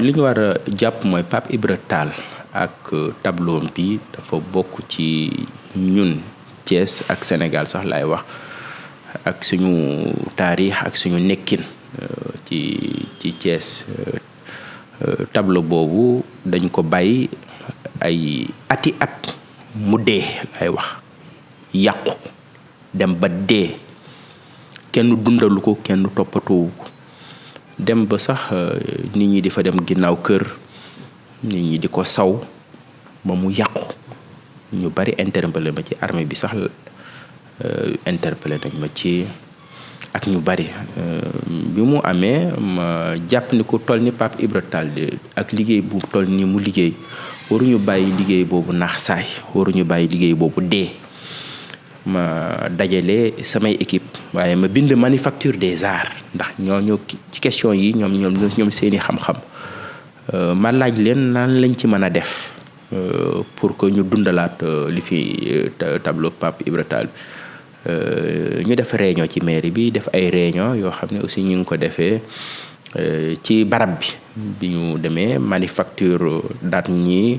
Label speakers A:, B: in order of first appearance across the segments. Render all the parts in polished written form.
A: li ñu war a jàpp mooy Pape Ibra Tall ak tableau bi dafa bokk ci ñun Thiès ak Sénégal sax laay wax ak suñu taarix ak suñu nekkin ci Thiès. Tableau boobu dañ ko bàyyi ay ati at mu dee lay wax yàqu dem ba dee kenn dundalu ko kenn toppatoowu ko dem ba sax nit ñi di fa dem ginnaaw kër nit ñi di ko saw ba mu yàqu ñu bari interpellé ma ci armée bi sax interpellé nañ ma ci ak ñu bari bi mu amee ma jàpp ni ku toll ni Pape Ibra Tall ak liggéey bu toll ni mu liggéey waruñu bàyyi liggéey boobu naax saay waruñu bàyyi liggéey boobu dee ma dajale samay équipe waaye ma bind manufacture des arts ndax ñooñu ci question yi ñoom seeni xam-xam ma laaj leen nan lañ ci mën a def pour que ñu dundalaat li fi tableau Pape Ibra Tall ñu def réunion ci mairie bi def ay réunion yoo xam ne aussi ñu ngi ko defee ci barab bi ñu demee manufacture daat ñi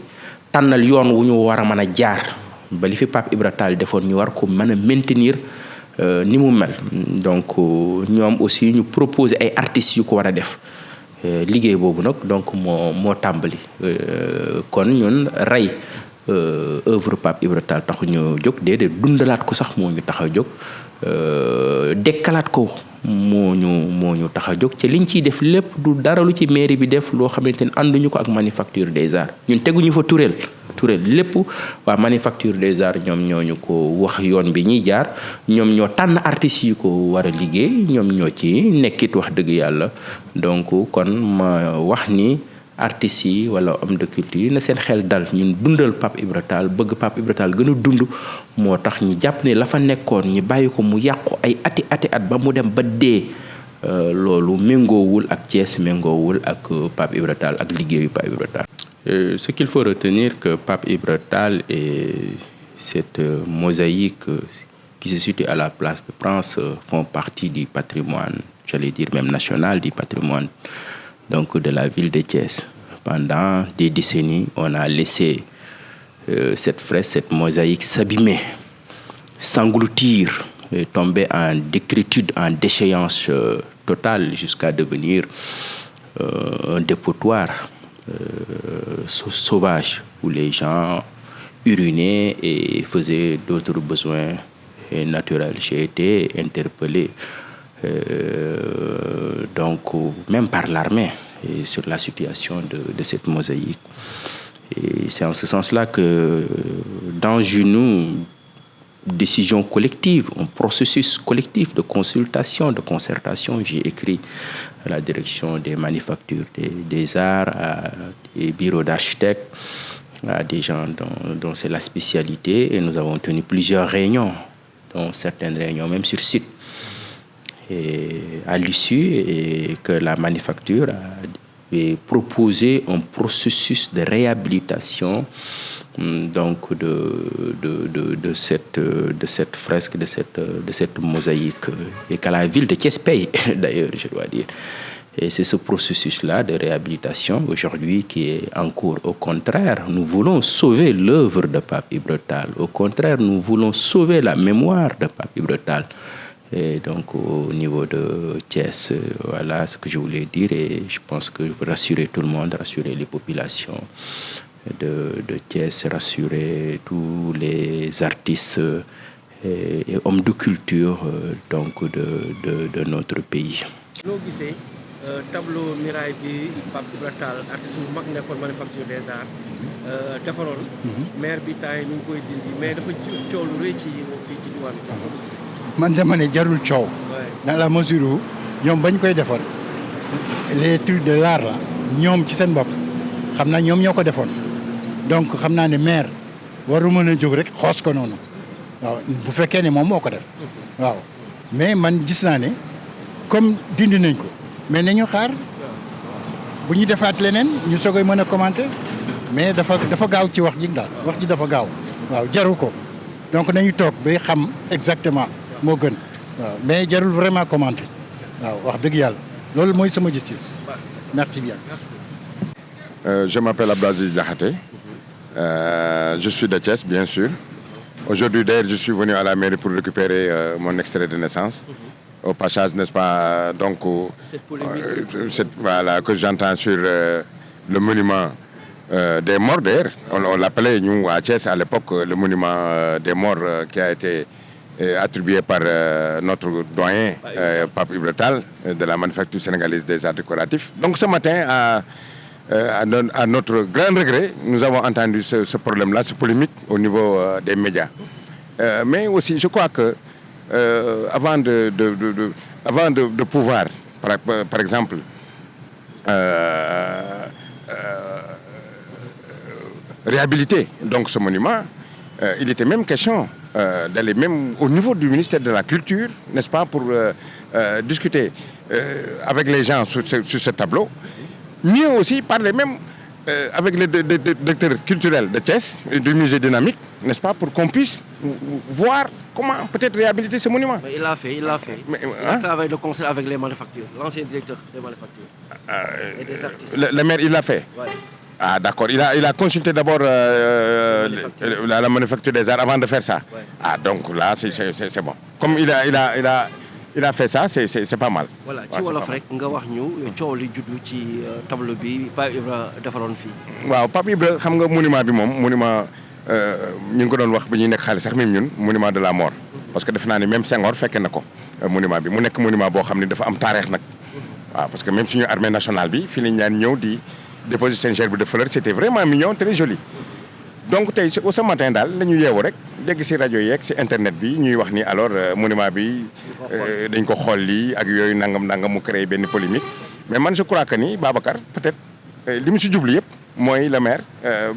A: tànnal yoon wu ñu war a mën a jaar ba li fi Pape Ibra Tall defoon ñu war ko mën a maintenir ni mu mel donc ñoom aussi ñu proposer ay artistes yu ko war a def liggéey boobu nag donc moo tàmbali kon ñun rey œuvre Pape Ibra Tall taxu ñu jóg déedéet dundalaat ko sax moo ñu tax a jóg dekkalaat ko moo ñu tax a jóg ci liñ ciy def lépp du dara lu ci mairie bi def loo xamante ne ànduñu ko ak manufacture des arts ñun teguñu fa tureel lépp waa manufacture des arts ñoom ñoo ñu ko wax yoon bi ñuy jaar ñoom ñoo tànn artistes yi ko war a liggéey ñoom ñoo ci nekkit wax dëgg yàlla donc kon ma wax ni artistes yi wala homme de culture yi na seen xel dal ñun dundal Pape Ibra Tall bëgg Pape Ibra Tall gën a dund moo tax ñi jàpp ne la fa nekkoon ñi bàyyi ko mu yàqu ay ati at ba mu dem ba dee loolu méngoowul ak Thiès méngoowul ak Pape Ibra Tall ak liggéeyu Pape Ibra Tall. Ce qu'il faut retenir que Pape Ibra Tall et cette mosaïque qui se situe à la place de France font partie du patrimoine, j'allais dire même national, du patrimoine donc de la ville de Thiès. Pendant des décennies, on a laissé cette fresque, cette mosaïque s'abîmer, s'engloutir, tomber en décrépitude, en déchéance totale jusqu'à devenir un dépotoir sauvage où les gens urinaient et faisaient d'autres besoins naturels. J'ai été interpellé donc même par l'armée sur la situation de cette mosaïque. Et c'est en ce sens-là que dans une décision collective, un processus collectif de consultation, de concertation, j'ai écrit à la direction des manufactures des arts, à des bureaux d'architectes, à des gens dont c'est la spécialité, et nous avons tenu plusieurs réunions, dont certaines réunions même sur site. Et à l'issue, et que la manufacture a proposé un processus de réhabilitation donc de cette fresque, de cette mosaïque, et qu'à la ville de Thiès paye d'ailleurs, je dois dire. Et c'est ce processus-là de réhabilitation aujourd'hui qui est en cours. Au contraire, nous voulons sauver l'œuvre de Pape Ibra Tall. Au contraire, nous voulons sauver la mémoire de Pape Ibra Tall. Et donc au niveau de Thiès, voilà ce que je voulais dire, et je pense que je veux rassurer tout le monde, rassurer les populations de Thiès, rassurer tous les artistes et hommes de culture donc de notre pays.
B: Noo gisee tableau muraille bi Pape Ibra Tall artiste bu mag nekkoon manufacture des arts defaroon maire bi tay ñu ngi koy dindi mais dafa coow lu rëy ci fii ci diwaan
C: man dama ne jarul coow dans la mesure où ñoom bañ koy defar les trucs de l'art là ñoom ci seen bopp xam naa ñoom ñoo ko defoon donc xam naa ne maire waru mën a jóg rek xoos ko noonu waaw bu fekkee ne moom moo ko def waaw mais man gis naa ne comme dindi nañ ko mais nañu xaar bu ñu defaat leneen ñu soogay mën a commenter mais dafa gaaw ci wax ji daal wax ji dafa gaaw waaw jaru ko donc nañu toog bay xam exactement moo gën waaw mais jarul vraiment commenter waaw wax dëgg yàlla loolu mooy sama gis-gis merci bien.
D: Je m'appelle Abdelaziz Diakhaté. Je suis de Thiès, bien sûr. Aujourd'hui, d'ailleurs, je suis venu à la mairie pour récupérer mon extrait de naissance. Au passage, n'est-ce pas, donc,
B: Cette polémique.
D: voilà, que j'entends sur le monument des morts, d'ailleurs. On l'appelait, nous, à Thiès, à l'époque, le monument des morts qui a été attribué par notre doyen, Pape Ibra Tall, de la Manufacture sénégalaise des arts décoratifs. Donc, ce matin, à notre grand regret, nous avons entendu ce problème-là, ce polémique au niveau des médias. Mais aussi, je crois que avant de pouvoir, par exemple, réhabiliter donc ce monument, il était même question d'aller même au niveau du ministère de la Culture, n'est-ce pas, pour discuter avec les gens sur ce tableau. Mieux aussi parler même avec le directeur culturel de Thiès, du musée dynamique, n'est-ce pas, pour qu'on puisse voir comment peut-être réhabiliter ce monument.
B: Mais il l'a fait. Mais, il travaille de concert avec les manufactures, l'ancien directeur des manufactures et des artistes.
D: Le maire, il l'a fait.
B: Ouais.
D: Ah d'accord, il a consulté d'abord la manufacture des arts avant de faire ça.
B: Ouais.
D: Ah donc là, c'est bon. Comme il a fait ça, c'est pas mal.
B: Voilà ci wolof rek nga wax ñu coow li juddu ci tableau bi Pape Ibra defaroon fii.
D: waaw Pape Ibra xam nga monument bi moom monument ñu ngi ko doon wax bi ñuy nekk xaalis sax même ñun monument de la mort. parce que defe naa ni même Senghor fekke na ko monument bi mu nekk monument boo xam ne dafa am taarix nag. waaw parce que même suñu armée nationale bi fii lañ daan ñëw di déposer seen gerbe de fleurs c'était vraiment mignon très joli. donc tey au ce matin daal la ñu yeewu rek dégg si rajo yeeg si internet bi ñuy wax ni alors monument bi dañ ko xool lii ak yooyu nangam mu créé benn polémique. mais man je crois que ni Babacar peut-être li mu si jublu yëpp mooy le maire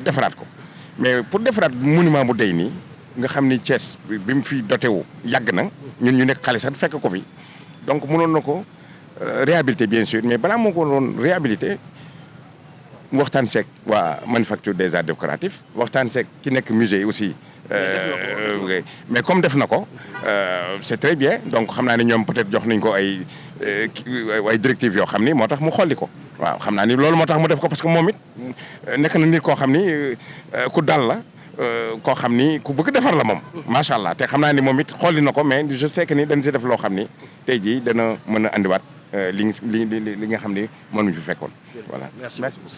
D: defaraat ko mais pour defaraat monument bu dey nii nga xam ni Thiès bi mu fi doté wu yàgg na ñun ñu nekk xale sax fekk ko fi donc mënoon na ko réhabiliter bien sûr mais balaa moo ko doon réhabiliter waxtaan seeg waa manufacture des arts décoratifs waxtaan seeg ki nekk musée aussi. mais comme def na ko c'est très bien donc xam naa ni ñoom peut-être jox nañ ko ay directives yoo xam ni moo tax mu xolli ko. waaw xam naa ni loolu moo tax mu def ko parce que moom it nekk na nit koo xam ni ku dal la koo xam ni ku bëgg defar la moom. macha allah te xam naa ni moom it xolli na ko mais je sais que ni dañ si def loo xam ni tey jii dana mën a andiwaat li nga xam ni mënuñu fi fekkoon. voilà merci.